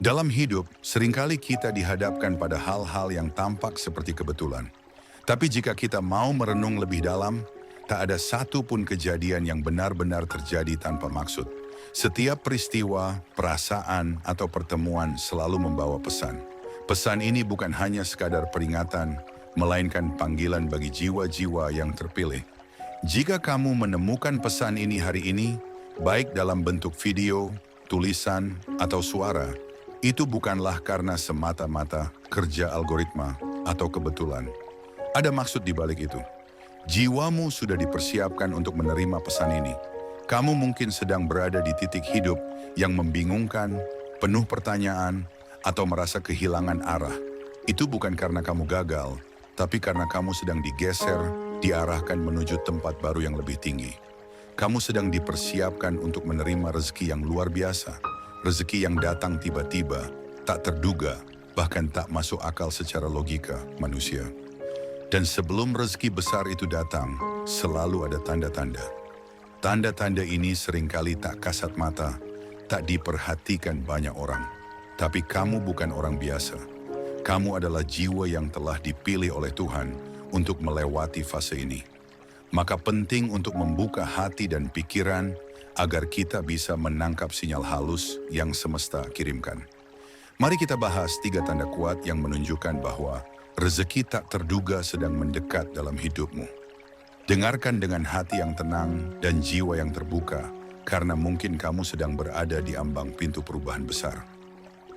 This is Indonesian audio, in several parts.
Dalam hidup, seringkali kita dihadapkan pada hal-hal yang tampak seperti kebetulan. Tapi jika kita mau merenung lebih dalam, tak ada satu pun kejadian yang benar-benar terjadi tanpa maksud. Setiap peristiwa, perasaan, atau pertemuan selalu membawa pesan. Pesan ini bukan hanya sekadar peringatan, melainkan panggilan bagi jiwa-jiwa yang terpilih. Jika kamu menemukan pesan ini hari ini, baik dalam bentuk video, tulisan, atau suara, itu bukanlah karena semata-mata kerja algoritma atau kebetulan. Ada maksud di balik itu. Jiwamu sudah dipersiapkan untuk menerima pesan ini. Kamu mungkin sedang berada di titik hidup yang membingungkan, penuh pertanyaan, atau merasa kehilangan arah. Itu bukan karena kamu gagal, tapi karena kamu sedang digeser, diarahkan menuju tempat baru yang lebih tinggi. Kamu sedang dipersiapkan untuk menerima rezeki yang luar biasa. Rezeki yang datang tiba-tiba, tak terduga, bahkan tak masuk akal secara logika manusia. Dan sebelum rezeki besar itu datang, selalu ada tanda-tanda. Tanda-tanda ini seringkali tak kasat mata, tak diperhatikan banyak orang. Tapi kamu bukan orang biasa. Kamu adalah jiwa yang telah dipilih oleh Tuhan untuk melewati fase ini. Maka penting untuk membuka hati dan pikiran agar kita bisa menangkap sinyal halus yang semesta kirimkan. Mari kita bahas 3 tanda kuat yang menunjukkan bahwa rezeki tak terduga sedang mendekat dalam hidupmu. Dengarkan dengan hati yang tenang dan jiwa yang terbuka, karena mungkin kamu sedang berada di ambang pintu perubahan besar.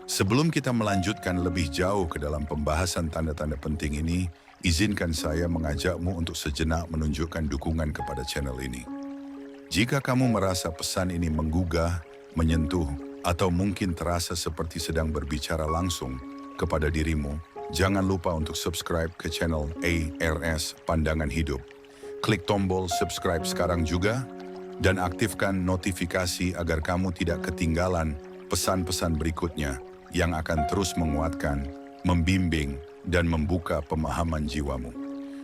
Sebelum kita melanjutkan lebih jauh ke dalam pembahasan tanda-tanda penting ini, izinkan saya mengajakmu untuk sejenak menunjukkan dukungan kepada channel ini. Jika kamu merasa pesan ini menggugah, menyentuh, atau mungkin terasa seperti sedang berbicara langsung kepada dirimu, jangan lupa untuk subscribe ke channel ARS Pandangan Hidup. Klik tombol subscribe sekarang juga, dan aktifkan notifikasi agar kamu tidak ketinggalan pesan-pesan berikutnya yang akan terus menguatkan, membimbing, dan membuka pemahaman jiwamu.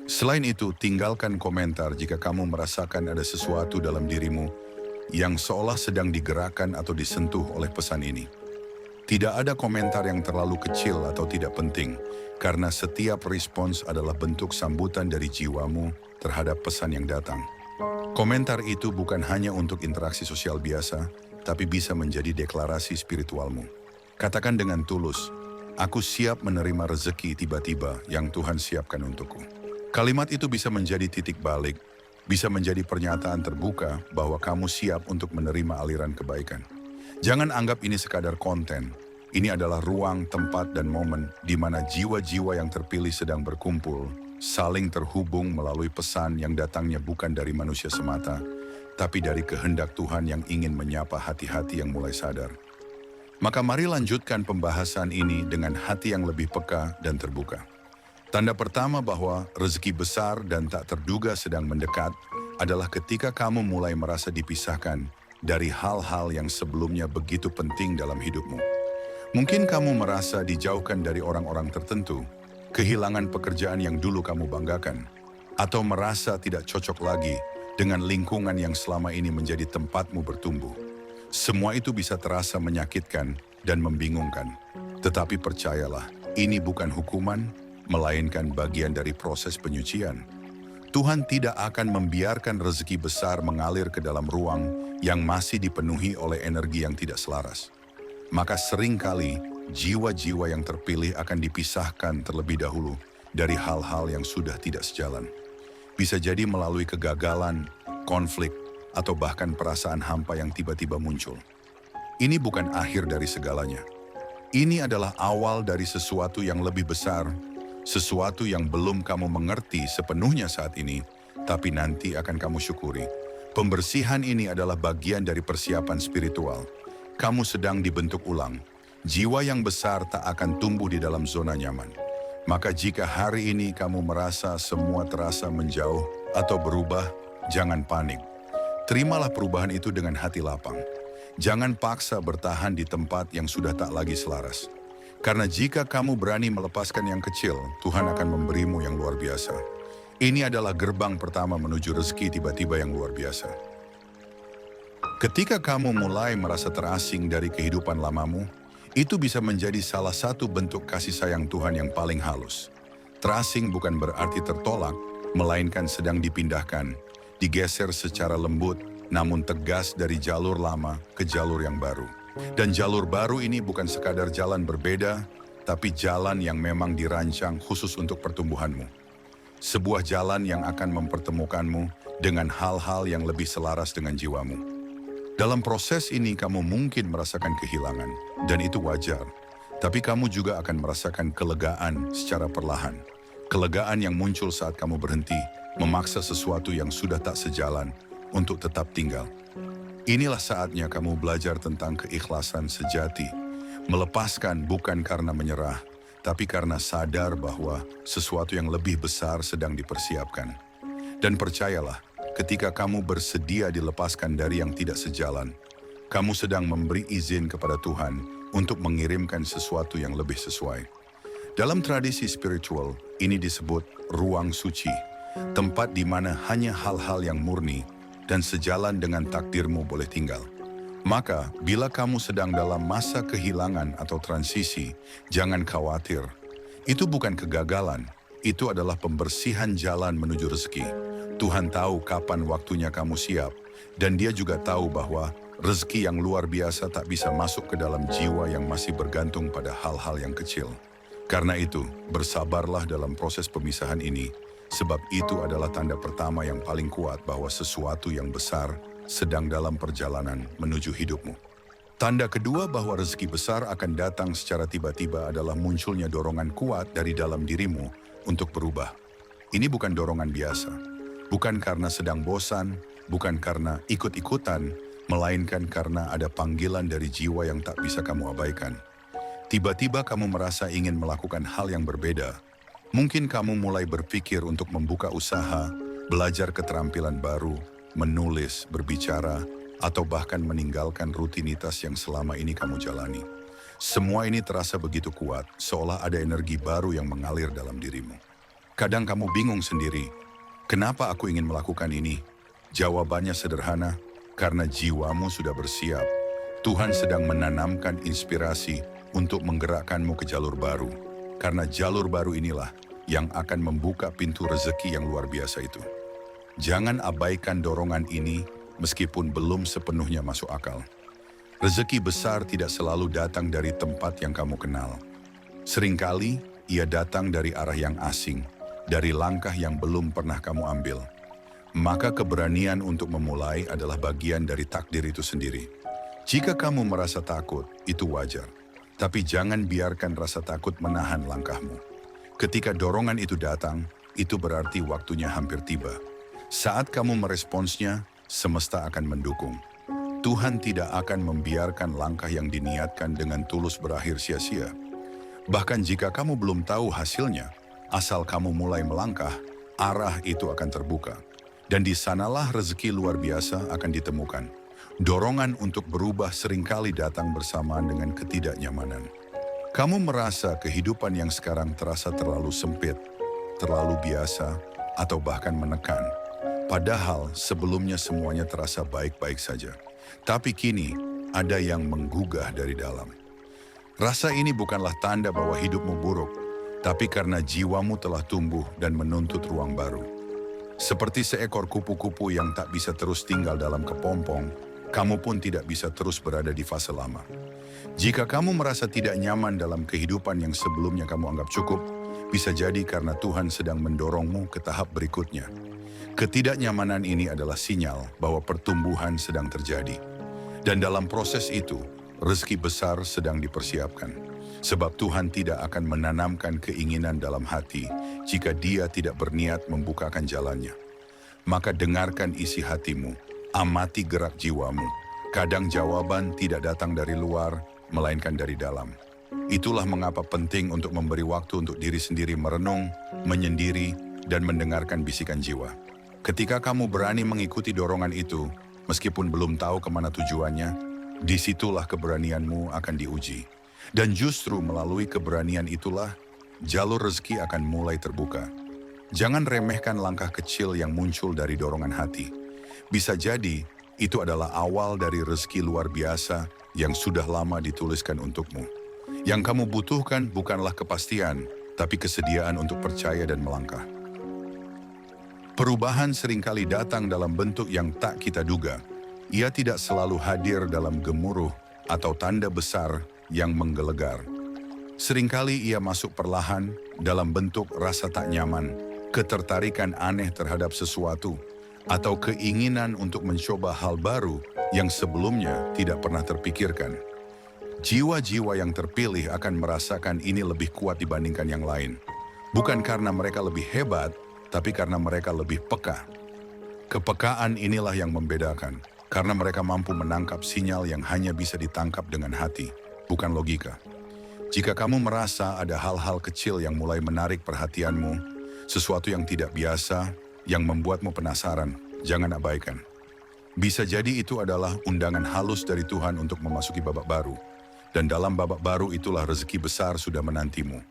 Selain itu, tinggalkan komentar jika kamu merasakan ada sesuatu dalam dirimu yang seolah sedang digerakkan atau disentuh oleh pesan ini. Tidak ada komentar yang terlalu kecil atau tidak penting, karena setiap respons adalah bentuk sambutan dari jiwamu terhadap pesan yang datang. Komentar itu bukan hanya untuk interaksi sosial biasa, tapi bisa menjadi deklarasi spiritualmu. Katakan dengan tulus, "Aku siap menerima rezeki tiba-tiba yang Tuhan siapkan untukku." Kalimat itu bisa menjadi titik balik, bisa menjadi pernyataan terbuka bahwa kamu siap untuk menerima aliran kebaikan. Jangan anggap ini sekadar konten. Ini adalah ruang, tempat, dan momen di mana jiwa-jiwa yang terpilih sedang berkumpul, saling terhubung melalui pesan yang datangnya bukan dari manusia semata, tapi dari kehendak Tuhan yang ingin menyapa hati-hati yang mulai sadar. Maka mari lanjutkan pembahasan ini dengan hati yang lebih peka dan terbuka. Tanda pertama bahwa rezeki besar dan tak terduga sedang mendekat adalah ketika kamu mulai merasa dipisahkan dari hal-hal yang sebelumnya begitu penting dalam hidupmu. Mungkin kamu merasa dijauhkan dari orang-orang tertentu, kehilangan pekerjaan yang dulu kamu banggakan, atau merasa tidak cocok lagi dengan lingkungan yang selama ini menjadi tempatmu bertumbuh. Semua itu bisa terasa menyakitkan dan membingungkan. Tetapi percayalah, ini bukan hukuman, melainkan bagian dari proses penyucian. Tuhan tidak akan membiarkan rezeki besar mengalir ke dalam ruang yang masih dipenuhi oleh energi yang tidak selaras. Maka seringkali jiwa-jiwa yang terpilih akan dipisahkan terlebih dahulu dari hal-hal yang sudah tidak sejalan. Bisa jadi melalui kegagalan, konflik, atau bahkan perasaan hampa yang tiba-tiba muncul. Ini bukan akhir dari segalanya. Ini adalah awal dari sesuatu yang lebih besar, sesuatu yang belum kamu mengerti sepenuhnya saat ini, tapi nanti akan kamu syukuri. Pembersihan ini adalah bagian dari persiapan spiritual. Kamu sedang dibentuk ulang. Jiwa yang besar tak akan tumbuh di dalam zona nyaman. Maka jika hari ini kamu merasa semua terasa menjauh atau berubah, jangan panik. Terimalah perubahan itu dengan hati lapang. Jangan paksa bertahan di tempat yang sudah tak lagi selaras. Karena jika kamu berani melepaskan yang kecil, Tuhan akan memberimu yang luar biasa. Ini adalah gerbang pertama menuju rezeki tiba-tiba yang luar biasa. Ketika kamu mulai merasa terasing dari kehidupan lamamu, Itu bisa menjadi salah satu bentuk kasih sayang Tuhan yang paling halus. Terasing bukan berarti tertolak, melainkan sedang dipindahkan, digeser secara lembut, namun tegas dari jalur lama ke jalur yang baru. Dan jalur baru ini bukan sekadar jalan berbeda, tapi jalan yang memang dirancang khusus untuk pertumbuhanmu. Sebuah jalan yang akan mempertemukanmu dengan hal-hal yang lebih selaras dengan jiwamu. Dalam proses ini kamu mungkin merasakan kehilangan, dan itu wajar. Tapi kamu juga akan merasakan kelegaan secara perlahan. Kelegaan yang muncul saat kamu berhenti, memaksa sesuatu yang sudah tak sejalan untuk tetap tinggal. Inilah saatnya kamu belajar tentang keikhlasan sejati. Melepaskan bukan karena menyerah, tapi karena sadar bahwa sesuatu yang lebih besar sedang dipersiapkan. Dan percayalah, ketika kamu bersedia dilepaskan dari yang tidak sejalan, kamu sedang memberi izin kepada Tuhan untuk mengirimkan sesuatu yang lebih sesuai. Dalam tradisi spiritual, ini disebut ruang suci, tempat di mana hanya hal-hal yang murni dan sejalan dengan takdirmu boleh tinggal. Maka, bila kamu sedang dalam masa kehilangan atau transisi, jangan khawatir. Itu bukan kegagalan, itu adalah pembersihan jalan menuju rezeki. Tuhan tahu kapan waktunya kamu siap, dan Dia juga tahu bahwa rezeki yang luar biasa tak bisa masuk ke dalam jiwa yang masih bergantung pada hal-hal yang kecil. Karena itu, bersabarlah dalam proses pemisahan ini, sebab itu adalah tanda pertama yang paling kuat bahwa sesuatu yang besar sedang dalam perjalanan menuju hidupmu. Tanda kedua bahwa rezeki besar akan datang secara tiba-tiba adalah munculnya dorongan kuat dari dalam dirimu untuk berubah. Ini bukan dorongan biasa. Bukan karena sedang bosan, bukan karena ikut-ikutan, melainkan karena ada panggilan dari jiwa yang tak bisa kamu abaikan. Tiba-tiba kamu merasa ingin melakukan hal yang berbeda. Mungkin kamu mulai berpikir untuk membuka usaha, belajar keterampilan baru, menulis, berbicara, atau bahkan meninggalkan rutinitas yang selama ini kamu jalani. Semua ini terasa begitu kuat, seolah ada energi baru yang mengalir dalam dirimu. Kadang kamu bingung sendiri, kenapa aku ingin melakukan ini? Jawabannya sederhana, karena jiwamu sudah bersiap. Tuhan sedang menanamkan inspirasi untuk menggerakkanmu ke jalur baru. Karena jalur baru inilah yang akan membuka pintu rezeki yang luar biasa itu. Jangan abaikan dorongan ini meskipun belum sepenuhnya masuk akal. Rezeki besar tidak selalu datang dari tempat yang kamu kenal. Seringkali ia datang dari arah yang asing, dari langkah yang belum pernah kamu ambil. Maka keberanian untuk memulai adalah bagian dari takdir itu sendiri. Jika kamu merasa takut, itu wajar. Tapi jangan biarkan rasa takut menahan langkahmu. Ketika dorongan itu datang, itu berarti waktunya hampir tiba. Saat kamu meresponsnya, semesta akan mendukung. Tuhan tidak akan membiarkan langkah yang diniatkan dengan tulus berakhir sia-sia. Bahkan jika kamu belum tahu hasilnya, asal kamu mulai melangkah, arah itu akan terbuka. Dan di sanalah rezeki luar biasa akan ditemukan. Dorongan untuk berubah seringkali datang bersamaan dengan ketidaknyamanan. Kamu merasa kehidupan yang sekarang terasa terlalu sempit, terlalu biasa, atau bahkan menekan. Padahal sebelumnya semuanya terasa baik-baik saja. Tapi kini ada yang menggugah dari dalam. Rasa ini bukanlah tanda bahwa hidupmu buruk, tapi karena jiwamu telah tumbuh dan menuntut ruang baru. Seperti seekor kupu-kupu yang tak bisa terus tinggal dalam kepompong, kamu pun tidak bisa terus berada di fase lama. Jika kamu merasa tidak nyaman dalam kehidupan yang sebelumnya kamu anggap cukup, bisa jadi karena Tuhan sedang mendorongmu ke tahap berikutnya. Ketidaknyamanan ini adalah sinyal bahwa pertumbuhan sedang terjadi. Dan dalam proses itu, rezeki besar sedang dipersiapkan. Sebab Tuhan tidak akan menanamkan keinginan dalam hati jika Dia tidak berniat membukakan jalannya. Maka dengarkan isi hatimu, amati gerak jiwamu. Kadang jawaban tidak datang dari luar, melainkan dari dalam. Itulah mengapa penting untuk memberi waktu untuk diri sendiri merenung, menyendiri, dan mendengarkan bisikan jiwa. Ketika kamu berani mengikuti dorongan itu, meskipun belum tahu kemana tujuannya, disitulah keberanianmu akan diuji. Dan justru melalui keberanian itulah, jalur rezeki akan mulai terbuka. Jangan remehkan langkah kecil yang muncul dari dorongan hati. Bisa jadi, itu adalah awal dari rezeki luar biasa yang sudah lama dituliskan untukmu. Yang kamu butuhkan bukanlah kepastian, tapi kesediaan untuk percaya dan melangkah. Perubahan seringkali datang dalam bentuk yang tak kita duga. Ia tidak selalu hadir dalam gemuruh atau tanda besar yang menggelegar. Seringkali ia masuk perlahan dalam bentuk rasa tak nyaman, ketertarikan aneh terhadap sesuatu, atau keinginan untuk mencoba hal baru yang sebelumnya tidak pernah terpikirkan. Jiwa-jiwa yang terpilih akan merasakan ini lebih kuat dibandingkan yang lain. Bukan karena mereka lebih hebat, tapi karena mereka lebih peka. Kepekaan inilah yang membedakan, karena mereka mampu menangkap sinyal yang hanya bisa ditangkap dengan hati, bukan logika. Jika kamu merasa ada hal-hal kecil yang mulai menarik perhatianmu, sesuatu yang tidak biasa, yang membuatmu penasaran, jangan abaikan. Bisa jadi itu adalah undangan halus dari Tuhan untuk memasuki babak baru. Dan dalam babak baru itulah rezeki besar sudah menantimu.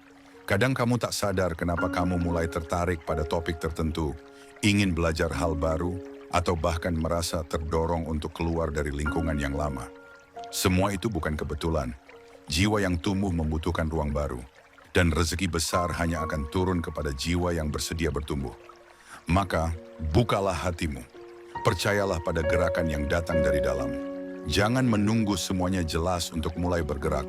Kadang kamu tak sadar kenapa kamu mulai tertarik pada topik tertentu, ingin belajar hal baru, atau bahkan merasa terdorong untuk keluar dari lingkungan yang lama. Semua itu bukan kebetulan. Jiwa yang tumbuh membutuhkan ruang baru. Dan rezeki besar hanya akan turun kepada jiwa yang bersedia bertumbuh. Maka, bukalah hatimu. Percayalah pada gerakan yang datang dari dalam. Jangan menunggu semuanya jelas untuk mulai bergerak,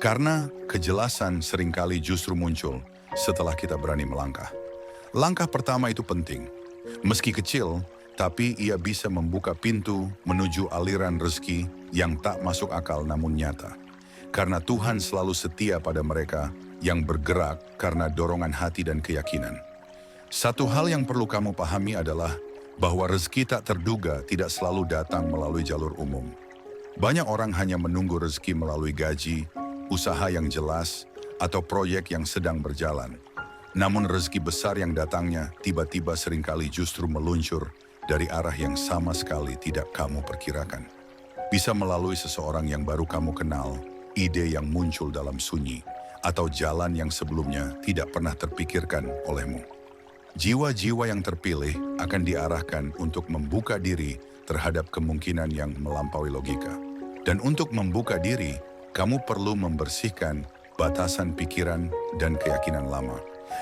karena kejelasan seringkali justru muncul setelah kita berani melangkah. Langkah pertama itu penting. Meski kecil, tapi ia bisa membuka pintu menuju aliran rezeki yang tak masuk akal namun nyata. Karena Tuhan selalu setia pada mereka yang bergerak karena dorongan hati dan keyakinan. Satu hal yang perlu kamu pahami adalah bahwa rezeki tak terduga tidak selalu datang melalui jalur umum. Banyak orang hanya menunggu rezeki melalui gaji, usaha yang jelas, atau proyek yang sedang berjalan. Namun rezeki besar yang datangnya tiba-tiba seringkali justru meluncur dari arah yang sama sekali tidak kamu perkirakan. Bisa melalui seseorang yang baru kamu kenal, ide yang muncul dalam sunyi, atau jalan yang sebelumnya tidak pernah terpikirkan olehmu. Jiwa-jiwa yang terpilih akan diarahkan untuk membuka diri terhadap kemungkinan yang melampaui logika. Dan untuk membuka diri, kamu perlu membersihkan batasan pikiran dan keyakinan lama.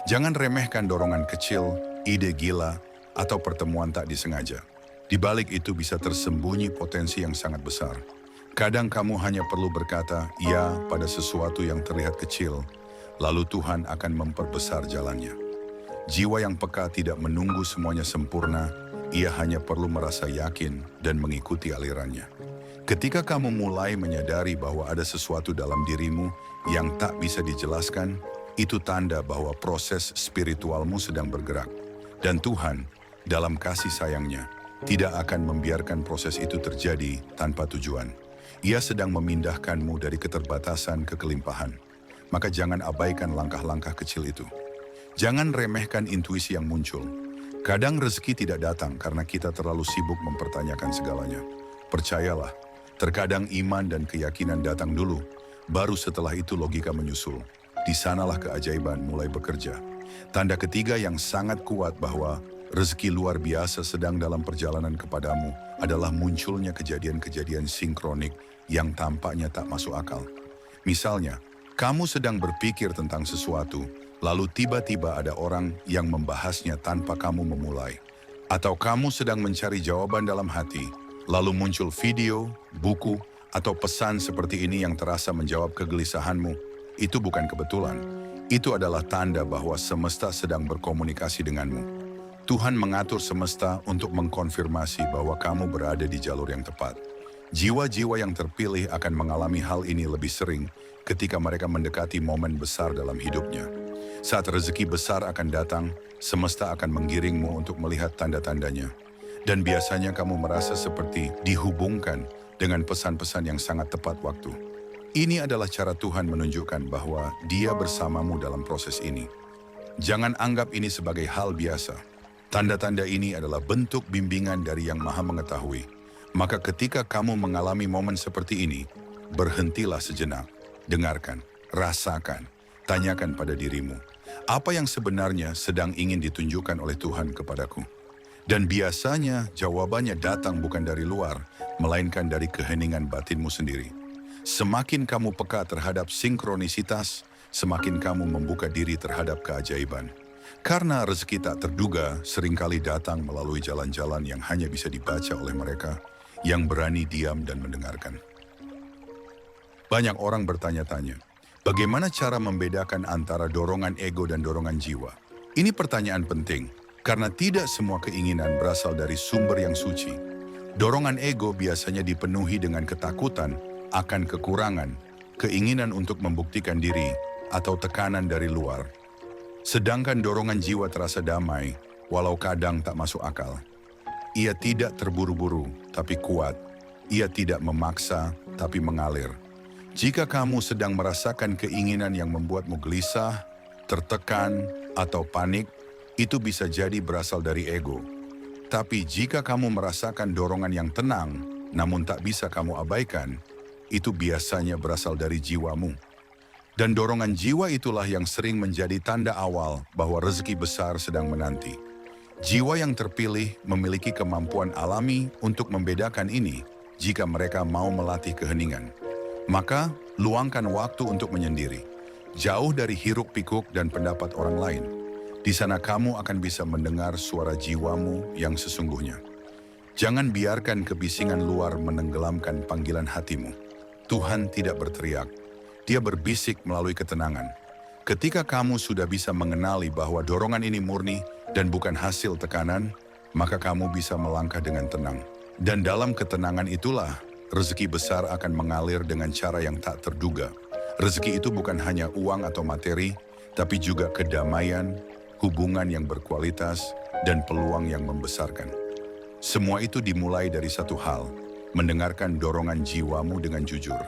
Jangan remehkan dorongan kecil, ide gila, atau pertemuan tak disengaja. Di balik itu bisa tersembunyi potensi yang sangat besar. Kadang kamu hanya perlu berkata ya pada sesuatu yang terlihat kecil, lalu Tuhan akan memperbesar jalannya. Jiwa yang peka tidak menunggu semuanya sempurna, ia hanya perlu merasa yakin dan mengikuti alirannya. Ketika kamu mulai menyadari bahwa ada sesuatu dalam dirimu yang tak bisa dijelaskan, itu tanda bahwa proses spiritualmu sedang bergerak. Dan Tuhan, dalam kasih sayangnya, tidak akan membiarkan proses itu terjadi tanpa tujuan. Ia sedang memindahkanmu dari keterbatasan ke kelimpahan. Maka jangan abaikan langkah-langkah kecil itu. Jangan remehkan intuisi yang muncul. Kadang rezeki tidak datang karena kita terlalu sibuk mempertanyakan segalanya. Percayalah, terkadang iman dan keyakinan datang dulu, baru setelah itu logika menyusul. Di sanalah keajaiban mulai bekerja. Tanda ketiga yang sangat kuat bahwa rezeki luar biasa sedang dalam perjalanan kepadamu adalah munculnya kejadian-kejadian sinkronik yang tampaknya tak masuk akal. Misalnya, kamu sedang berpikir tentang sesuatu, lalu tiba-tiba ada orang yang membahasnya tanpa kamu memulai. Atau kamu sedang mencari jawaban dalam hati, lalu muncul video, buku, atau pesan seperti ini yang terasa menjawab kegelisahanmu. Itu bukan kebetulan. Itu adalah tanda bahwa semesta sedang berkomunikasi denganmu. Tuhan mengatur semesta untuk mengkonfirmasi bahwa kamu berada di jalur yang tepat. Jiwa-jiwa yang terpilih akan mengalami hal ini lebih sering ketika mereka mendekati momen besar dalam hidupnya. Saat rezeki besar akan datang, semesta akan menggiringmu untuk melihat tanda-tandanya. Dan biasanya kamu merasa seperti dihubungkan dengan pesan-pesan yang sangat tepat waktu. Ini adalah cara Tuhan menunjukkan bahwa Dia bersamamu dalam proses ini. Jangan anggap ini sebagai hal biasa. Tanda-tanda ini adalah bentuk bimbingan dari Yang Maha Mengetahui. Maka ketika kamu mengalami momen seperti ini, berhentilah sejenak, dengarkan, rasakan, tanyakan pada dirimu, apa yang sebenarnya sedang ingin ditunjukkan oleh Tuhan kepadaku? Dan biasanya jawabannya datang bukan dari luar, melainkan dari keheningan batinmu sendiri. Semakin kamu peka terhadap sinkronisitas, semakin kamu membuka diri terhadap keajaiban. Karena rezeki tak terduga seringkali datang melalui jalan-jalan yang hanya bisa dibaca oleh mereka yang berani diam dan mendengarkan. Banyak orang bertanya-tanya, bagaimana cara membedakan antara dorongan ego dan dorongan jiwa? Ini pertanyaan penting, karena tidak semua keinginan berasal dari sumber yang suci. Dorongan ego biasanya dipenuhi dengan ketakutan akan kekurangan, keinginan untuk membuktikan diri, atau tekanan dari luar. Sedangkan dorongan jiwa terasa damai, walau kadang tak masuk akal. Ia tidak terburu-buru, tapi kuat. Ia tidak memaksa, tapi mengalir. Jika kamu sedang merasakan keinginan yang membuatmu gelisah, tertekan, atau panik, itu bisa jadi berasal dari ego. Tapi jika kamu merasakan dorongan yang tenang, namun tak bisa kamu abaikan, itu biasanya berasal dari jiwamu. Dan dorongan jiwa itulah yang sering menjadi tanda awal bahwa rezeki besar sedang menanti. Jiwa yang terpilih memiliki kemampuan alami untuk membedakan ini jika mereka mau melatih keheningan. Maka, luangkan waktu untuk menyendiri. Jauh dari hiruk-pikuk dan pendapat orang lain. Di sana kamu akan bisa mendengar suara jiwamu yang sesungguhnya. Jangan biarkan kebisingan luar menenggelamkan panggilan hatimu. Tuhan tidak berteriak. Dia berbisik melalui ketenangan. Ketika kamu sudah bisa mengenali bahwa dorongan ini murni dan bukan hasil tekanan, maka kamu bisa melangkah dengan tenang. Dan dalam ketenangan itulah, rezeki besar akan mengalir dengan cara yang tak terduga. Rezeki itu bukan hanya uang atau materi, tapi juga kedamaian, hubungan yang berkualitas, dan peluang yang membesarkan. Semua itu dimulai dari satu hal, mendengarkan dorongan jiwamu dengan jujur.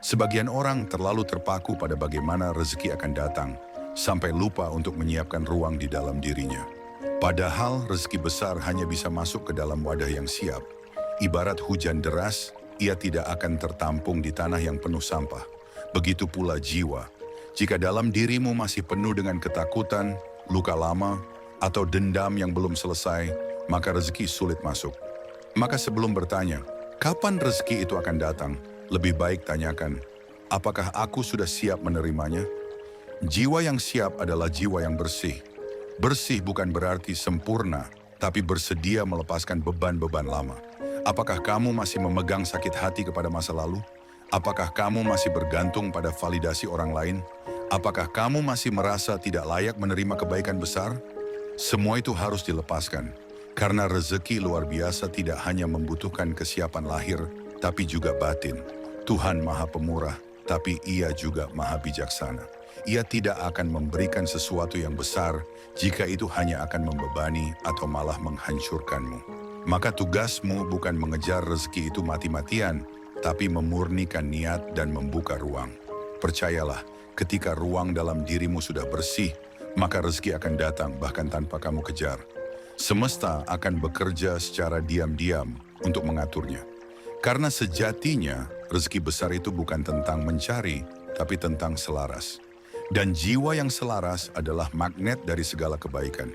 Sebagian orang terlalu terpaku pada bagaimana rezeki akan datang, sampai lupa untuk menyiapkan ruang di dalam dirinya. Padahal rezeki besar hanya bisa masuk ke dalam wadah yang siap. Ibarat hujan deras, ia tidak akan tertampung di tanah yang penuh sampah. Begitu pula jiwa. Jika dalam dirimu masih penuh dengan ketakutan, luka lama, atau dendam yang belum selesai, maka rezeki sulit masuk. Maka sebelum bertanya, kapan rezeki itu akan datang? Lebih baik tanyakan, apakah aku sudah siap menerimanya? Jiwa yang siap adalah jiwa yang bersih. Bersih bukan berarti sempurna, tapi bersedia melepaskan beban-beban lama. Apakah kamu masih memegang sakit hati kepada masa lalu? Apakah kamu masih bergantung pada validasi orang lain? Apakah kamu masih merasa tidak layak menerima kebaikan besar? Semua itu harus dilepaskan, karena rezeki luar biasa tidak hanya membutuhkan kesiapan lahir, tapi juga batin. Tuhan Maha Pemurah, tapi Ia juga Maha Bijaksana. Ia tidak akan memberikan sesuatu yang besar jika itu hanya akan membebani atau malah menghancurkanmu. Maka tugasmu bukan mengejar rezeki itu mati-matian, tapi memurnikan niat dan membuka ruang. Percayalah, ketika ruang dalam dirimu sudah bersih, maka rezeki akan datang bahkan tanpa kamu kejar. Semesta akan bekerja secara diam-diam untuk mengaturnya. Karena sejatinya, rezeki besar itu bukan tentang mencari, tapi tentang selaras. Dan jiwa yang selaras adalah magnet dari segala kebaikan.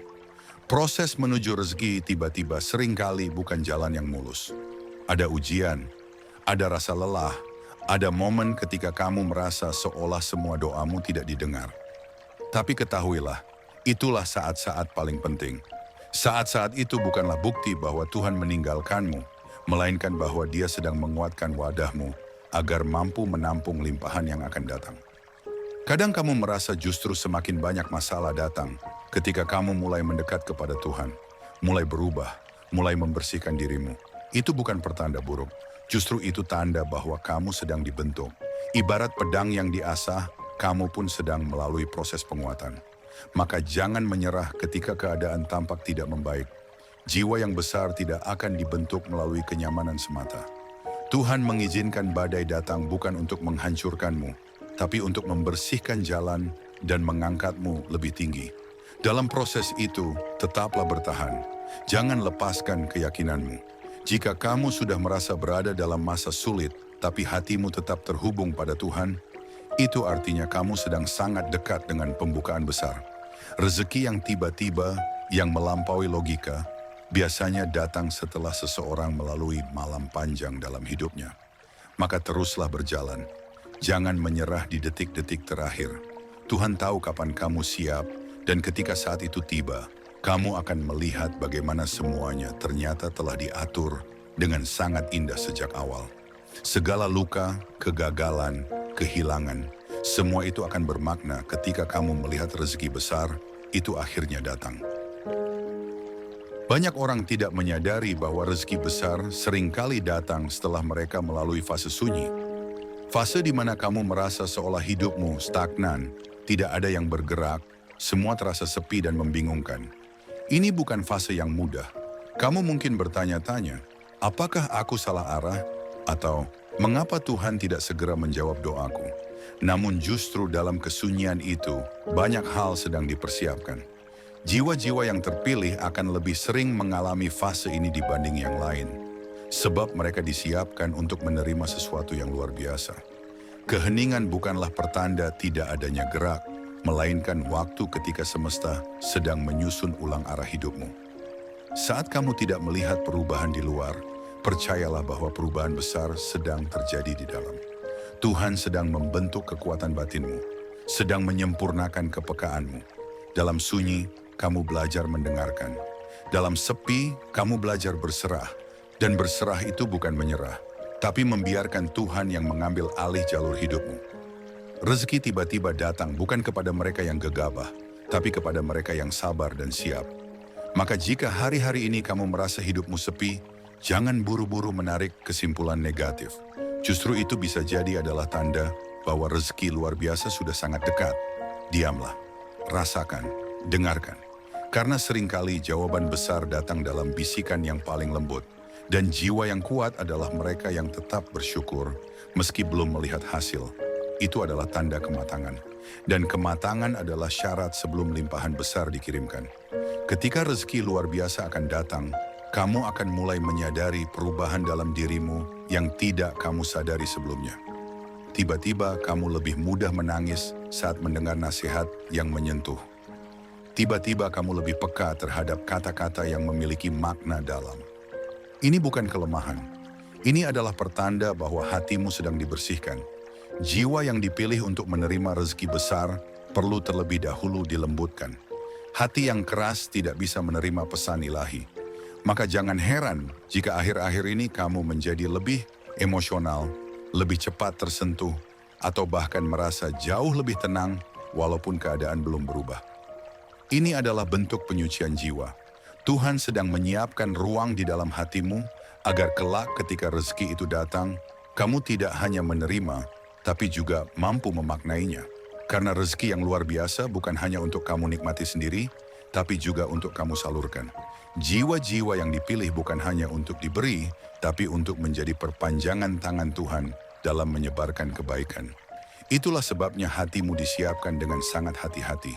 Proses menuju rezeki tiba-tiba seringkali bukan jalan yang mulus. Ada ujian, ada rasa lelah, ada momen ketika kamu merasa seolah semua doamu tidak didengar. Tapi ketahuilah, itulah saat-saat paling penting. Saat-saat itu bukanlah bukti bahwa Tuhan meninggalkanmu, melainkan bahwa Dia sedang menguatkan wadahmu agar mampu menampung limpahan yang akan datang. Kadang kamu merasa justru semakin banyak masalah datang ketika kamu mulai mendekat kepada Tuhan, mulai berubah, mulai membersihkan dirimu. Itu bukan pertanda buruk, justru itu tanda bahwa kamu sedang dibentuk. Ibarat pedang yang diasah, kamu pun sedang melalui proses penguatan. Maka jangan menyerah ketika keadaan tampak tidak membaik. Jiwa yang besar tidak akan dibentuk melalui kenyamanan semata. Tuhan mengizinkan badai datang bukan untuk menghancurkanmu, tapi untuk membersihkan jalan dan mengangkatmu lebih tinggi. Dalam proses itu, tetaplah bertahan. Jangan lepaskan keyakinanmu. Jika kamu sudah merasa berada dalam masa sulit, tapi hatimu tetap terhubung pada Tuhan, itu artinya kamu sedang sangat dekat dengan pembukaan besar. Rezeki yang tiba-tiba, yang melampaui logika, biasanya datang setelah seseorang melalui malam panjang dalam hidupnya. maka teruslah berjalan. Jangan menyerah di detik-detik terakhir. Tuhan tahu kapan kamu siap, dan ketika saat itu tiba, kamu akan melihat bagaimana semuanya ternyata telah diatur dengan sangat indah sejak awal. Segala luka, kegagalan, kehilangan, semua itu akan bermakna ketika kamu melihat rezeki besar itu akhirnya datang. Banyak orang tidak menyadari bahwa rezeki besar seringkali datang setelah mereka melalui fase sunyi. Fase di mana kamu merasa seolah hidupmu stagnan, tidak ada yang bergerak, semua terasa sepi dan membingungkan. Ini bukan fase yang mudah. Kamu mungkin bertanya-tanya, apakah aku salah arah? Atau, mengapa Tuhan tidak segera menjawab doaku? Namun justru dalam kesunyian itu, banyak hal sedang dipersiapkan. Jiwa-jiwa yang terpilih akan lebih sering mengalami fase ini dibanding yang lain. Sebab mereka disiapkan untuk menerima sesuatu yang luar biasa. Keheningan bukanlah pertanda tidak adanya gerak, melainkan waktu ketika semesta sedang menyusun ulang arah hidupmu. Saat kamu tidak melihat perubahan di luar, percayalah bahwa perubahan besar sedang terjadi di dalam. Tuhan sedang membentuk kekuatan batinmu, sedang menyempurnakan kepekaanmu. Dalam sunyi, kamu belajar mendengarkan. Dalam sepi, kamu belajar berserah. Dan berserah itu bukan menyerah, tapi membiarkan Tuhan yang mengambil alih jalur hidupmu. Rezeki tiba-tiba datang bukan kepada mereka yang gegabah, tapi kepada mereka yang sabar dan siap. Maka jika hari-hari ini kamu merasa hidupmu sepi, jangan buru-buru menarik kesimpulan negatif. Justru itu bisa jadi adalah tanda bahwa rezeki luar biasa sudah sangat dekat. Diamlah, rasakan, dengarkan. Karena seringkali jawaban besar datang dalam bisikan yang paling lembut. Dan jiwa yang kuat adalah mereka yang tetap bersyukur meski belum melihat hasil. Itu adalah tanda kematangan. Dan kematangan adalah syarat sebelum limpahan besar dikirimkan. Ketika rezeki luar biasa akan datang, kamu akan mulai menyadari perubahan dalam dirimu yang tidak kamu sadari sebelumnya. Tiba-tiba kamu lebih mudah menangis saat mendengar nasihat yang menyentuh. Tiba-tiba kamu lebih peka terhadap kata-kata yang memiliki makna dalam. Ini bukan kelemahan. Ini adalah pertanda bahwa hatimu sedang dibersihkan. Jiwa yang dipilih untuk menerima rezeki besar perlu terlebih dahulu dilembutkan. Hati yang keras tidak bisa menerima pesan ilahi. Maka jangan heran jika akhir-akhir ini kamu menjadi lebih emosional, lebih cepat tersentuh, atau bahkan merasa jauh lebih tenang walaupun keadaan belum berubah. Ini adalah bentuk penyucian jiwa. Tuhan sedang menyiapkan ruang di dalam hatimu agar kelak ketika rezeki itu datang, kamu tidak hanya menerima, tapi juga mampu memaknainya. Karena rezeki yang luar biasa bukan hanya untuk kamu nikmati sendiri, tapi juga untuk kamu salurkan. Jiwa-jiwa yang dipilih bukan hanya untuk diberi, tapi untuk menjadi perpanjangan tangan Tuhan dalam menyebarkan kebaikan. Itulah sebabnya hatimu disiapkan dengan sangat hati-hati.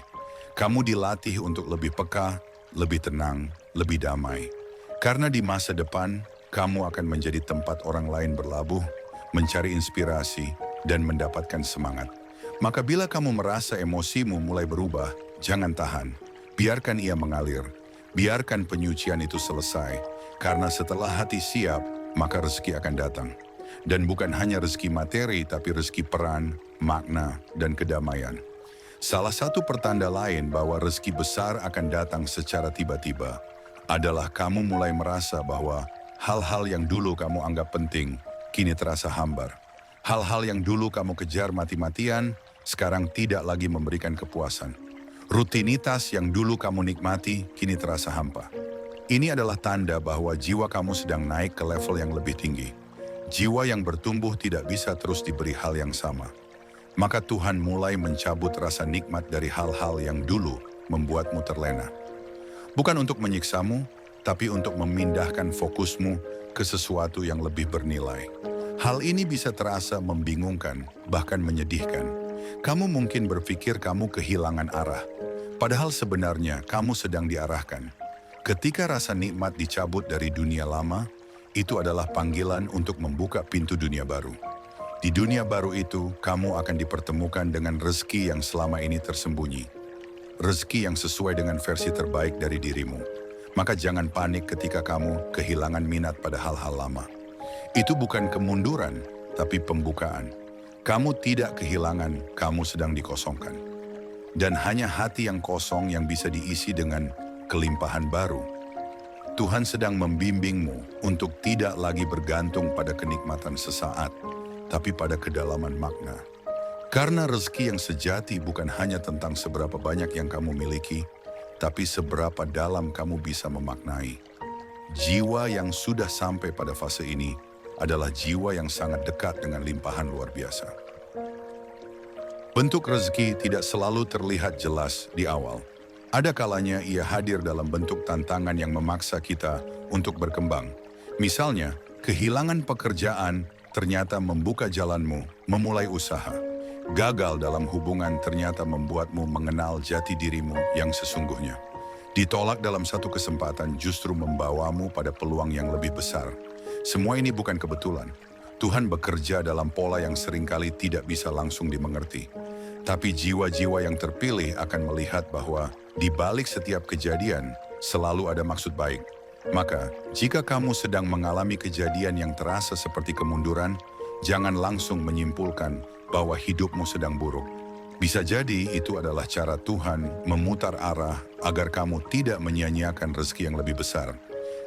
Kamu dilatih untuk lebih peka, lebih tenang, lebih damai. Karena di masa depan, kamu akan menjadi tempat orang lain berlabuh, mencari inspirasi, dan mendapatkan semangat. Maka bila kamu merasa emosimu mulai berubah, jangan tahan. Biarkan ia mengalir. Biarkan penyucian itu selesai. Karena setelah hati siap, maka rezeki akan datang. Dan bukan hanya rezeki materi, tapi rezeki peran, makna, dan kedamaian. Salah satu pertanda lain bahwa rezeki besar akan datang secara tiba-tiba adalah kamu mulai merasa bahwa hal-hal yang dulu kamu anggap penting, kini terasa hambar. Hal-hal yang dulu kamu kejar mati-matian, sekarang tidak lagi memberikan kepuasan. Rutinitas yang dulu kamu nikmati, kini terasa hampa. Ini adalah tanda bahwa jiwa kamu sedang naik ke level yang lebih tinggi. Jiwa yang bertumbuh tidak bisa terus diberi hal yang sama. Maka Tuhan mulai mencabut rasa nikmat dari hal-hal yang dulu membuatmu terlena. Bukan untuk menyiksamu, tapi untuk memindahkan fokusmu ke sesuatu yang lebih bernilai. Hal ini bisa terasa membingungkan, bahkan menyedihkan. Kamu mungkin berpikir kamu kehilangan arah, padahal sebenarnya kamu sedang diarahkan. Ketika rasa nikmat dicabut dari dunia lama, itu adalah panggilan untuk membuka pintu dunia baru. Di dunia baru itu, kamu akan dipertemukan dengan rezeki yang selama ini tersembunyi. Rezeki yang sesuai dengan versi terbaik dari dirimu. Maka jangan panik ketika kamu kehilangan minat pada hal-hal lama. Itu bukan kemunduran, tapi pembukaan. Kamu tidak kehilangan, kamu sedang dikosongkan. Dan hanya hati yang kosong yang bisa diisi dengan kelimpahan baru. Tuhan sedang membimbingmu untuk tidak lagi bergantung pada kenikmatan sesaat, tapi pada kedalaman makna. Karena rezeki yang sejati bukan hanya tentang seberapa banyak yang kamu miliki, tapi seberapa dalam kamu bisa memaknai. Jiwa yang sudah sampai pada fase ini adalah jiwa yang sangat dekat dengan limpahan luar biasa. Bentuk rezeki tidak selalu terlihat jelas di awal. Ada kalanya ia hadir dalam bentuk tantangan yang memaksa kita untuk berkembang. Misalnya, kehilangan pekerjaan ternyata membuka jalanmu memulai usaha. Gagal dalam hubungan ternyata membuatmu mengenal jati dirimu yang sesungguhnya. Ditolak dalam satu kesempatan justru membawamu pada peluang yang lebih besar. Semua ini bukan kebetulan. Tuhan bekerja dalam pola yang seringkali tidak bisa langsung dimengerti. Tapi jiwa-jiwa yang terpilih akan melihat bahwa di balik setiap kejadian selalu ada maksud baik. Maka, jika kamu sedang mengalami kejadian yang terasa seperti kemunduran, jangan langsung menyimpulkan bahwa hidupmu sedang buruk. Bisa jadi itu adalah cara Tuhan memutar arah agar kamu tidak menyia-nyiakan rezeki yang lebih besar.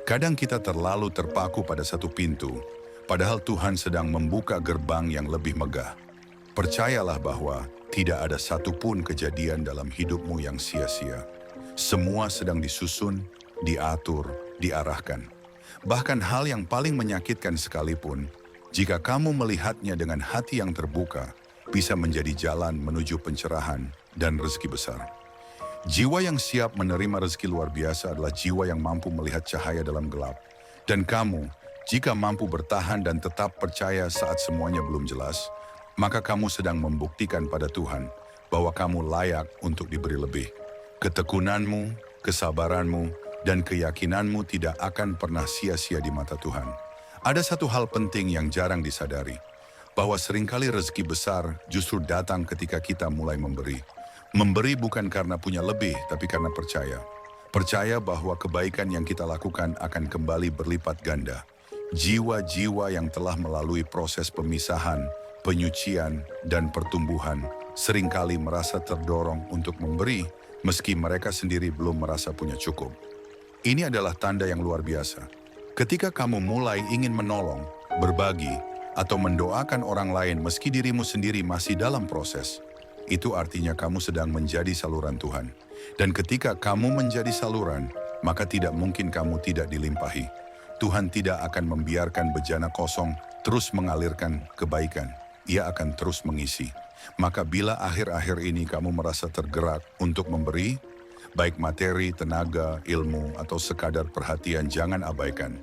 Kadang kita terlalu terpaku pada satu pintu, padahal Tuhan sedang membuka gerbang yang lebih megah. Percayalah bahwa tidak ada satupun kejadian dalam hidupmu yang sia-sia. Semua sedang disusun, diatur, diarahkan. Bahkan hal yang paling menyakitkan sekalipun, jika kamu melihatnya dengan hati yang terbuka, bisa menjadi jalan menuju pencerahan dan rezeki besar. Jiwa yang siap menerima rezeki luar biasa adalah jiwa yang mampu melihat cahaya dalam gelap. Dan kamu, jika mampu bertahan dan tetap percaya saat semuanya belum jelas, maka kamu sedang membuktikan pada Tuhan bahwa kamu layak untuk diberi lebih. Ketekunanmu, kesabaranmu, dan keyakinanmu tidak akan pernah sia-sia di mata Tuhan. Ada satu hal penting yang jarang disadari, bahwa seringkali rezeki besar justru datang ketika kita mulai memberi. Memberi bukan karena punya lebih, tapi karena percaya. Percaya bahwa kebaikan yang kita lakukan akan kembali berlipat ganda. Jiwa-jiwa yang telah melalui proses pemisahan, penyucian, dan pertumbuhan seringkali merasa terdorong untuk memberi, meski mereka sendiri belum merasa punya cukup. Ini adalah tanda yang luar biasa. Ketika kamu mulai ingin menolong, berbagi, atau mendoakan orang lain meski dirimu sendiri masih dalam proses, itu artinya kamu sedang menjadi saluran Tuhan. Dan ketika kamu menjadi saluran, maka tidak mungkin kamu tidak dilimpahi. Tuhan tidak akan membiarkan bejana kosong terus mengalirkan kebaikan. Ia akan terus mengisi. Maka bila akhir-akhir ini kamu merasa tergerak untuk memberi, baik materi, tenaga, ilmu, atau sekadar perhatian, jangan abaikan.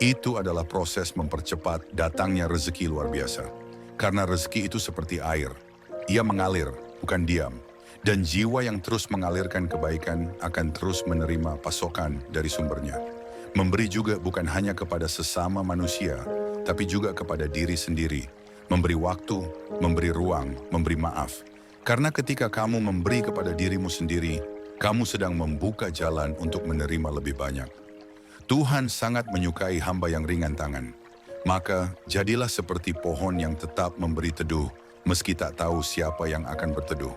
Itu adalah proses mempercepat datangnya rezeki luar biasa. Karena rezeki itu seperti air. Ia mengalir, bukan diam. Dan jiwa yang terus mengalirkan kebaikan akan terus menerima pasokan dari sumbernya. Memberi juga bukan hanya kepada sesama manusia, tapi juga kepada diri sendiri. Memberi waktu, memberi ruang, memberi maaf. Karena ketika kamu memberi kepada dirimu sendiri, kamu sedang membuka jalan untuk menerima lebih banyak. Tuhan sangat menyukai hamba yang ringan tangan. Maka, jadilah seperti pohon yang tetap memberi teduh, meski tak tahu siapa yang akan berteduh.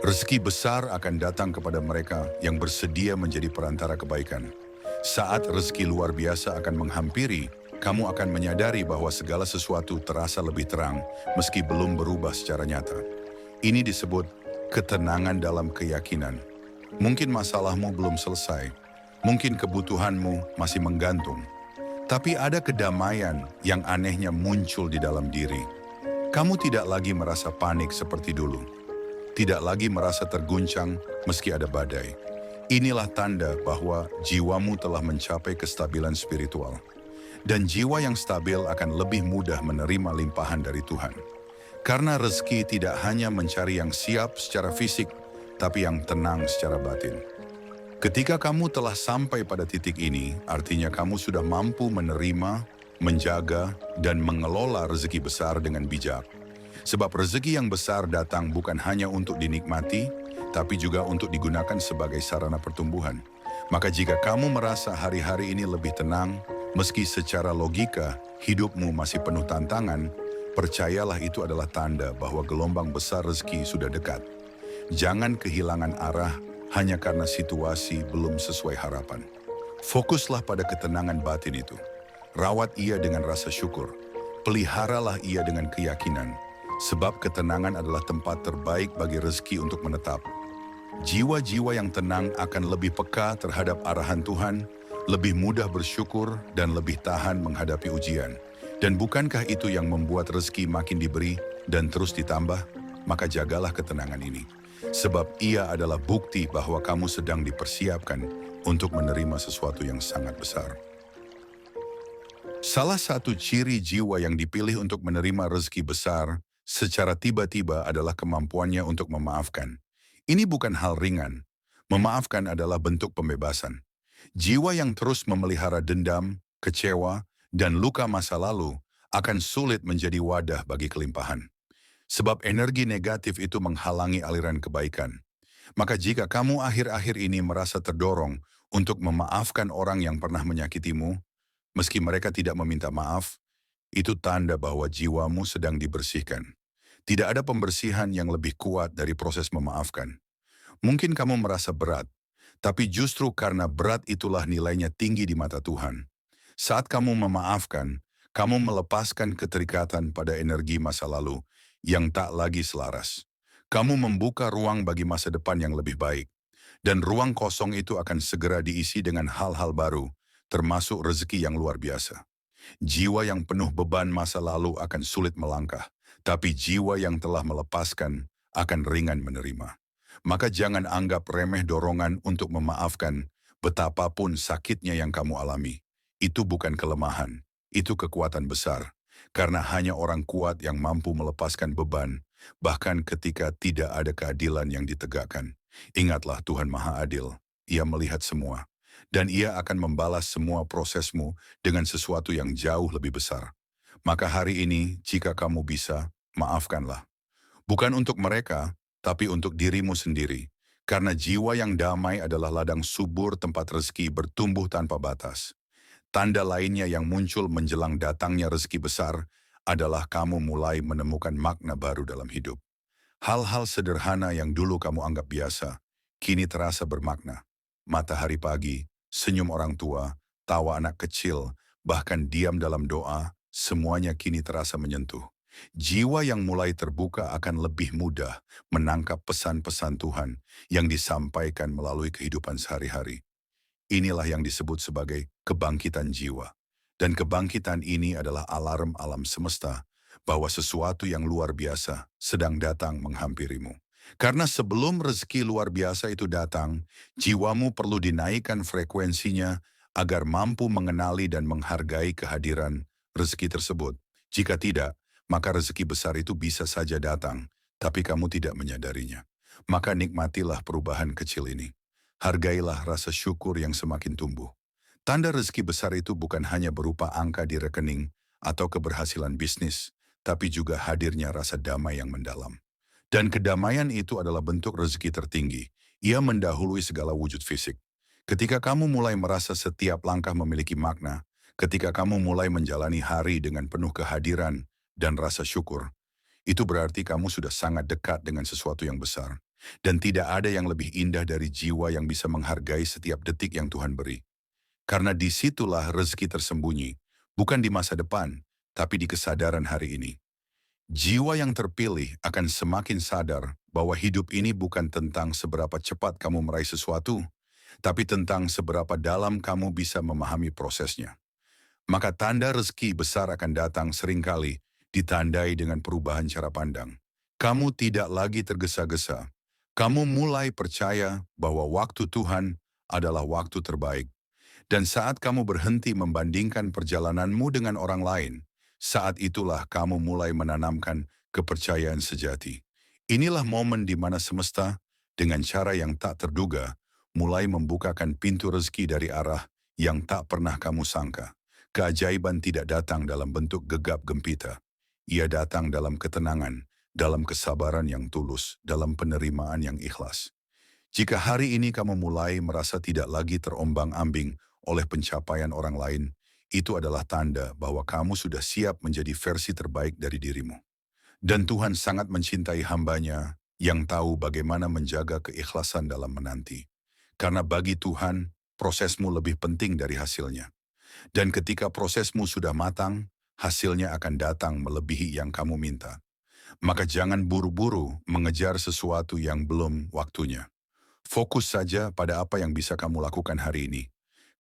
Rezeki besar akan datang kepada mereka yang bersedia menjadi perantara kebaikan. Saat rezeki luar biasa akan menghampiri, kamu akan menyadari bahwa segala sesuatu terasa lebih terang, meski belum berubah secara nyata. Ini disebut ketenangan dalam keyakinan. Mungkin masalahmu belum selesai, mungkin kebutuhanmu masih menggantung, tapi ada kedamaian yang anehnya muncul di dalam diri. Kamu tidak lagi merasa panik seperti dulu, tidak lagi merasa terguncang meski ada badai. Inilah tanda bahwa jiwamu telah mencapai kestabilan spiritual. Dan jiwa yang stabil akan lebih mudah menerima limpahan dari Tuhan. Karena rezeki tidak hanya mencari yang siap secara fisik, tapi yang tenang secara batin. Ketika kamu telah sampai pada titik ini, artinya kamu sudah mampu menerima, menjaga, dan mengelola rezeki besar dengan bijak. Sebab rezeki yang besar datang bukan hanya untuk dinikmati, tapi juga untuk digunakan sebagai sarana pertumbuhan. Maka jika kamu merasa hari-hari ini lebih tenang, meski secara logika hidupmu masih penuh tantangan, Percayalah itu adalah tanda bahwa gelombang besar rezeki sudah dekat. Jangan kehilangan arah hanya karena situasi belum sesuai harapan. Fokuslah pada ketenangan batin itu. Rawat ia dengan rasa syukur. Peliharalah ia dengan keyakinan. Sebab ketenangan adalah tempat terbaik bagi rezeki untuk menetap. Jiwa-jiwa yang tenang akan lebih peka terhadap arahan Tuhan, lebih mudah bersyukur dan lebih tahan menghadapi ujian. Dan bukankah itu yang membuat rezeki makin diberi dan terus ditambah? Maka jagalah ketenangan ini. Sebab ia adalah bukti bahwa kamu sedang dipersiapkan untuk menerima sesuatu yang sangat besar. Salah satu ciri jiwa yang dipilih untuk menerima rezeki besar secara tiba-tiba adalah kemampuannya untuk memaafkan. Ini bukan hal ringan. Memaafkan adalah bentuk pembebasan. Jiwa yang terus memelihara dendam, kecewa, dan luka masa lalu akan sulit menjadi wadah bagi kelimpahan. Sebab energi negatif itu menghalangi aliran kebaikan. Maka jika kamu akhir-akhir ini merasa terdorong untuk memaafkan orang yang pernah menyakitimu, meski mereka tidak meminta maaf, itu tanda bahwa jiwamu sedang dibersihkan. Tidak ada pembersihan yang lebih kuat dari proses memaafkan. Mungkin kamu merasa berat, tapi justru karena berat itulah nilainya tinggi di mata Tuhan. Saat kamu memaafkan, kamu melepaskan keterikatan pada energi masa lalu yang tak lagi selaras. Kamu membuka ruang bagi masa depan yang lebih baik. Dan ruang kosong itu akan segera diisi dengan hal-hal baru, termasuk rezeki yang luar biasa. Jiwa yang penuh beban masa lalu akan sulit melangkah, tapi jiwa yang telah melepaskan akan ringan menerima. Maka jangan anggap remeh dorongan untuk memaafkan, betapapun sakitnya yang kamu alami. Itu bukan kelemahan, itu kekuatan besar. Karena hanya orang kuat yang mampu melepaskan beban, bahkan ketika tidak ada keadilan yang ditegakkan. Ingatlah Tuhan Maha Adil, Ia melihat semua. Dan Ia akan membalas semua prosesmu dengan sesuatu yang jauh lebih besar. Maka hari ini, jika kamu bisa, maafkanlah. Bukan untuk mereka, tapi untuk dirimu sendiri. Karena jiwa yang damai adalah ladang subur tempat rezeki bertumbuh tanpa batas. Tanda lainnya yang muncul menjelang datangnya rezeki besar adalah kamu mulai menemukan makna baru dalam hidup. Hal-hal sederhana yang dulu kamu anggap biasa, kini terasa bermakna. Matahari pagi, senyum orang tua, tawa anak kecil, bahkan diam dalam doa, semuanya kini terasa menyentuh. Jiwa yang mulai terbuka akan lebih mudah menangkap pesan-pesan Tuhan yang disampaikan melalui kehidupan sehari-hari. Inilah yang disebut sebagai kebangkitan jiwa. Dan kebangkitan ini adalah alarm alam semesta bahwa sesuatu yang luar biasa sedang datang menghampirimu. Karena sebelum rezeki luar biasa itu datang, jiwamu perlu dinaikkan frekuensinya agar mampu mengenali dan menghargai kehadiran rezeki tersebut. Jika tidak, maka rezeki besar itu bisa saja datang, tapi kamu tidak menyadarinya. Maka nikmatilah perubahan kecil ini. Hargailah rasa syukur yang semakin tumbuh. Tanda rezeki besar itu bukan hanya berupa angka di rekening atau keberhasilan bisnis, tapi juga hadirnya rasa damai yang mendalam. Dan kedamaian itu adalah bentuk rezeki tertinggi. Ia mendahului segala wujud fisik. Ketika kamu mulai merasa setiap langkah memiliki makna, ketika kamu mulai menjalani hari dengan penuh kehadiran dan rasa syukur, itu berarti kamu sudah sangat dekat dengan sesuatu yang besar. Dan tidak ada yang lebih indah dari jiwa yang bisa menghargai setiap detik yang Tuhan beri. Karena disitulah rezeki tersembunyi, bukan di masa depan, tapi di kesadaran hari ini. Jiwa yang terpilih akan semakin sadar bahwa hidup ini bukan tentang seberapa cepat kamu meraih sesuatu, tapi tentang seberapa dalam kamu bisa memahami prosesnya. Maka tanda rezeki besar akan datang seringkali ditandai dengan perubahan cara pandang. Kamu tidak lagi tergesa-gesa. Kamu mulai percaya bahwa waktu Tuhan adalah waktu terbaik. Dan saat kamu berhenti membandingkan perjalananmu dengan orang lain, saat itulah kamu mulai menanamkan kepercayaan sejati. Inilah momen di mana semesta, dengan cara yang tak terduga, mulai membukakan pintu rezeki dari arah yang tak pernah kamu sangka. Keajaiban tidak datang dalam bentuk gegap gempita. Ia datang dalam ketenangan, dalam kesabaran yang tulus, dalam penerimaan yang ikhlas. Jika hari ini kamu mulai merasa tidak lagi terombang-ambing oleh pencapaian orang lain, itu adalah tanda bahwa kamu sudah siap menjadi versi terbaik dari dirimu. Dan Tuhan sangat mencintai hamba-Nya yang tahu bagaimana menjaga keikhlasan dalam menanti. Karena bagi Tuhan, prosesmu lebih penting dari hasilnya. Dan ketika prosesmu sudah matang, hasilnya akan datang melebihi yang kamu minta. Maka jangan buru-buru mengejar sesuatu yang belum waktunya. Fokus saja pada apa yang bisa kamu lakukan hari ini.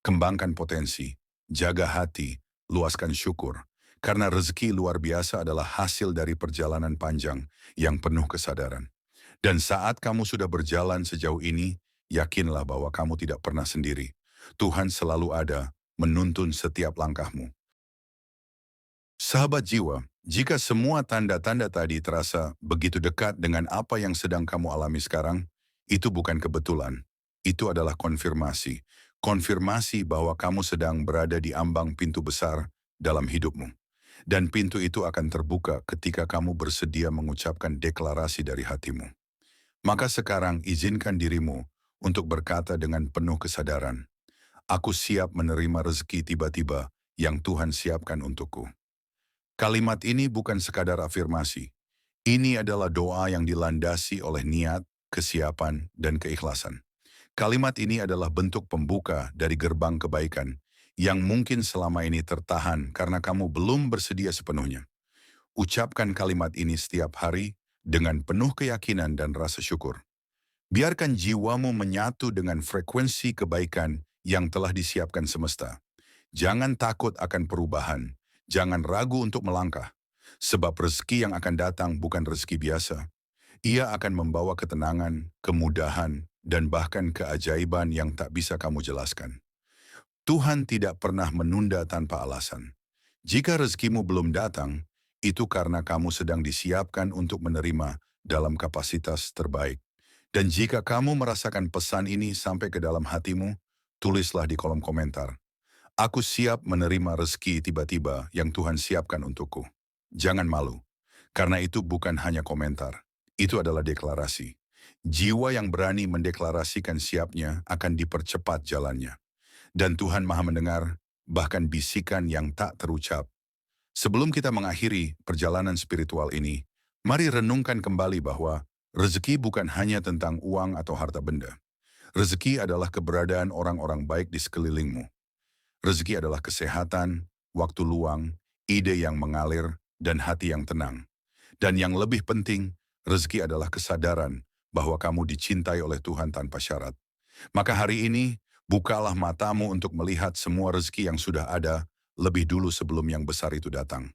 Kembangkan potensi, jaga hati, luaskan syukur. Karena rezeki luar biasa adalah hasil dari perjalanan panjang yang penuh kesadaran. Dan saat kamu sudah berjalan sejauh ini, yakinlah bahwa kamu tidak pernah sendiri. Tuhan selalu ada, menuntun setiap langkahmu. Sahabat jiwa, jika semua tanda-tanda tadi terasa begitu dekat dengan apa yang sedang kamu alami sekarang, itu bukan kebetulan. Itu adalah konfirmasi. Konfirmasi bahwa kamu sedang berada di ambang pintu besar dalam hidupmu. Dan pintu itu akan terbuka ketika kamu bersedia mengucapkan deklarasi dari hatimu. Maka sekarang izinkan dirimu untuk berkata dengan penuh kesadaran, "Aku siap menerima rezeki tiba-tiba yang Tuhan siapkan untukku." Kalimat ini bukan sekadar afirmasi. Ini adalah doa yang dilandasi oleh niat, kesiapan, dan keikhlasan. Kalimat ini adalah bentuk pembuka dari gerbang kebaikan yang mungkin selama ini tertahan karena kamu belum bersedia sepenuhnya. Ucapkan kalimat ini setiap hari dengan penuh keyakinan dan rasa syukur. Biarkan jiwamu menyatu dengan frekuensi kebaikan yang telah disiapkan semesta. Jangan takut akan perubahan. Jangan ragu untuk melangkah. Sebab rezeki yang akan datang bukan rezeki biasa. Ia akan membawa ketenangan, kemudahan, dan bahkan keajaiban yang tak bisa kamu jelaskan. Tuhan tidak pernah menunda tanpa alasan. Jika rezekimu belum datang, itu karena kamu sedang disiapkan untuk menerima dalam kapasitas terbaik. Dan jika kamu merasakan pesan ini sampai ke dalam hatimu, tulislah di kolom komentar. Aku siap menerima rezeki tiba-tiba yang Tuhan siapkan untukku. Jangan malu, karena itu bukan hanya komentar. Itu adalah deklarasi. Jiwa yang berani mendeklarasikan siapnya akan dipercepat jalannya. Dan Tuhan Maha mendengar, bahkan bisikan yang tak terucap. Sebelum kita mengakhiri perjalanan spiritual ini, mari renungkan kembali bahwa rezeki bukan hanya tentang uang atau harta benda. Rezeki adalah keberadaan orang-orang baik di sekelilingmu. Rezeki adalah kesehatan, waktu luang, ide yang mengalir, dan hati yang tenang. Dan yang lebih penting, rezeki adalah kesadaran bahwa kamu dicintai oleh Tuhan tanpa syarat. Maka hari ini, bukalah matamu untuk melihat semua rezeki yang sudah ada lebih dulu sebelum yang besar itu datang.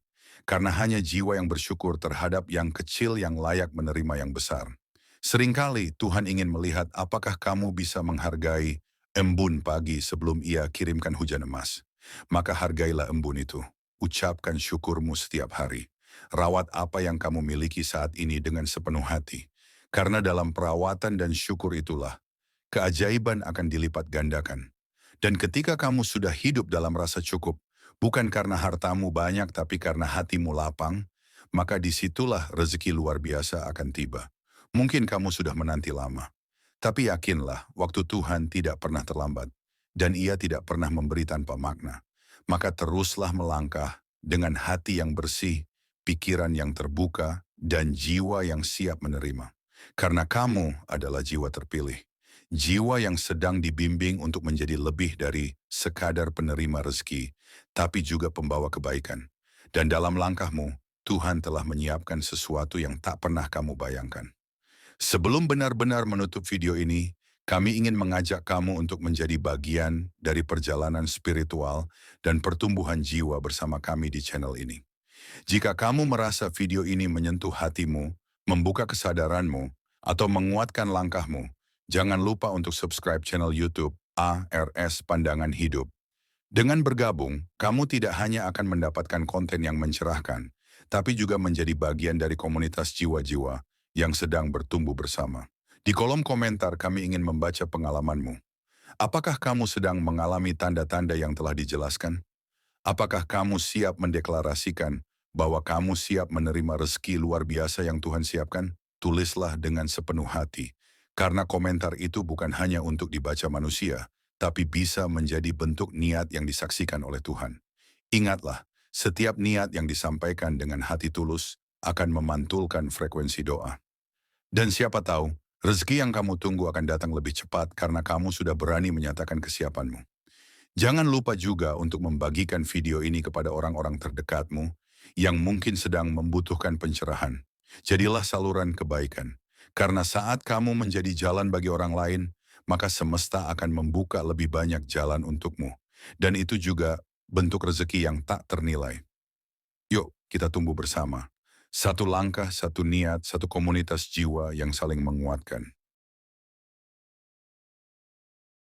Karena hanya jiwa yang bersyukur terhadap yang kecil yang layak menerima yang besar. Seringkali Tuhan ingin melihat apakah kamu bisa menghargai embun pagi sebelum Ia kirimkan hujan emas. Maka hargailah embun itu. Ucapkan syukurmu setiap hari. Rawat apa yang kamu miliki saat ini dengan sepenuh hati. Karena dalam perawatan dan syukur itulah, keajaiban akan dilipat gandakan. Dan ketika kamu sudah hidup dalam rasa cukup, bukan karena hartamu banyak tapi karena hatimu lapang, maka disitulah rezeki luar biasa akan tiba. Mungkin kamu sudah menanti lama. Tapi yakinlah, waktu Tuhan tidak pernah terlambat, dan Ia tidak pernah memberi tanpa makna. Maka teruslah melangkah dengan hati yang bersih, pikiran yang terbuka, dan jiwa yang siap menerima. Karena kamu adalah jiwa terpilih. Jiwa yang sedang dibimbing untuk menjadi lebih dari sekadar penerima rezeki, tapi juga pembawa kebaikan. Dan dalam langkahmu, Tuhan telah menyiapkan sesuatu yang tak pernah kamu bayangkan. Sebelum benar-benar menutup video ini, kami ingin mengajak kamu untuk menjadi bagian dari perjalanan spiritual dan pertumbuhan jiwa bersama kami di channel ini. Jika kamu merasa video ini menyentuh hatimu, membuka kesadaranmu, atau menguatkan langkahmu, jangan lupa untuk subscribe channel YouTube ARS Pandangan Hidup. Dengan bergabung, kamu tidak hanya akan mendapatkan konten yang mencerahkan, tapi juga menjadi bagian dari komunitas jiwa-jiwa yang sedang bertumbuh bersama. Di kolom komentar kami ingin membaca pengalamanmu. Apakah kamu sedang mengalami tanda-tanda yang telah dijelaskan? Apakah kamu siap mendeklarasikan bahwa kamu siap menerima rezeki luar biasa yang Tuhan siapkan? Tulislah dengan sepenuh hati. Karena komentar itu bukan hanya untuk dibaca manusia, tapi bisa menjadi bentuk niat yang disaksikan oleh Tuhan. Ingatlah, setiap niat yang disampaikan dengan hati tulus akan memantulkan frekuensi doa. Dan siapa tahu, rezeki yang kamu tunggu akan datang lebih cepat karena kamu sudah berani menyatakan kesiapanmu. Jangan lupa juga untuk membagikan video ini kepada orang-orang terdekatmu yang mungkin sedang membutuhkan pencerahan. Jadilah saluran kebaikan. Karena saat kamu menjadi jalan bagi orang lain, maka semesta akan membuka lebih banyak jalan untukmu. Dan itu juga bentuk rezeki yang tak ternilai. Yuk, kita tumbuh bersama. Satu langkah, satu niat, satu komunitas jiwa yang saling menguatkan.